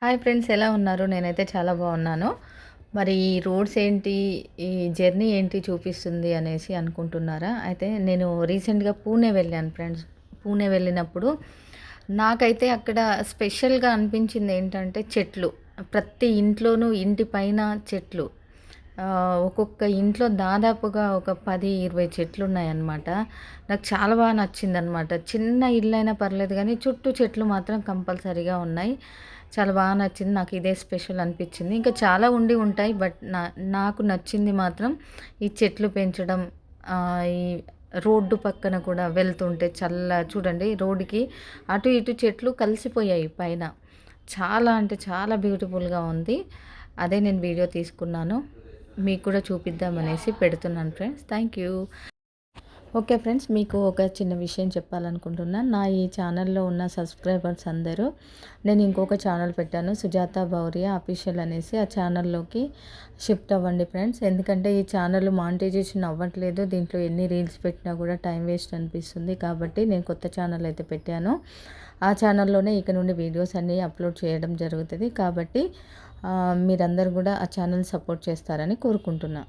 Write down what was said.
Hi friends, ఎలా ఉన్నారు? నేనైతే చాలా బాగున్నాను. మరి ఈ రోడ్స్ ఏంటి, ఈ జర్నీ ఏంటి చూపిస్తుంది అనేసి అనుకుంటున్నారా? అయితే నేను రీసెంట్‌గా పూణే వెళ్ళాను ఫ్రెండ్స్. పూణే వెళ్ళినప్పుడు నాకైతే అక్కడ స్పెషల్‌గా అనిపించింది ఏంటంటే చెట్లు. ప్రతి ఇంట్లోనూ ఇంటి పైన చెట్లు. ఒక్కొక్క ఇంట్లో దాదాపుగా ఒక 10, 20 చెట్లున్నాయన్నమాట. నాకు చాలా బాగా నచ్చిందనమాట. చిన్న ఇల్లైనా పర్లేదు గానీ చుట్టూ చెట్లు మాత్రం కంపల్సరీగా ఉన్నాయి. చాలా బాగా నచ్చింది. నాకు ఇదే స్పెషల్ అనిపిచ్చింది. ఇంకా చాలా ఉండి ఉంటాయి. బట్ నాకు నచ్చింది మాత్రం ఈ చెట్లు పెంచడం. ఈ రోడ్డు పక్కన కూడా వెళ్తుంటే చూడండి, రోడ్డుకి అటు ఇటు చెట్లు కలిసిపోయాయి పైన. చాలా అంటే చాలా బ్యూటిఫుల్‌గా ఉంది. అదే నేను వీడియో తీసుకున్నాను. మీకు కూడా చూపిద్దామనేసి పెడుతున్నాను friends. Thank you. Okay friends, మీకు ఒక చిన్న విషయం చెప్పాలనుకుంటున్నా. నా ఈ ఛానల్‌లో ఉన్న సబ్స్క్రైబర్స్ అందరూ నేను ఇంకొక ఛానల్ పెట్టాను, సుజాత బౌరియా అఫీషియల్ అనేసి. ఆ ఛానల్లోకి షిఫ్ట్ అవ్వండి ఫ్రెండ్స్. ఎందుకంటే ఈ ఛానల్ మానిటైజేషన్ అవ్వట్లేదు. దీంట్లో ఎన్ని రీల్స్ పెట్టినా కూడా టైం వేస్ట్ అనిపిస్తుంది. కాబట్టి నేను కొత్త ఛానల్ అయితే పెట్టాను. ఆ ఛానల్లోనే ఇక నుండి వీడియోస్ అన్నీ అప్లోడ్ చేయడం జరుగుతుంది. కాబట్టి మీరందరూ కూడా ఆ ఛానల్ సపోర్ట్ చేస్తారని కోరుకుంటున్నా.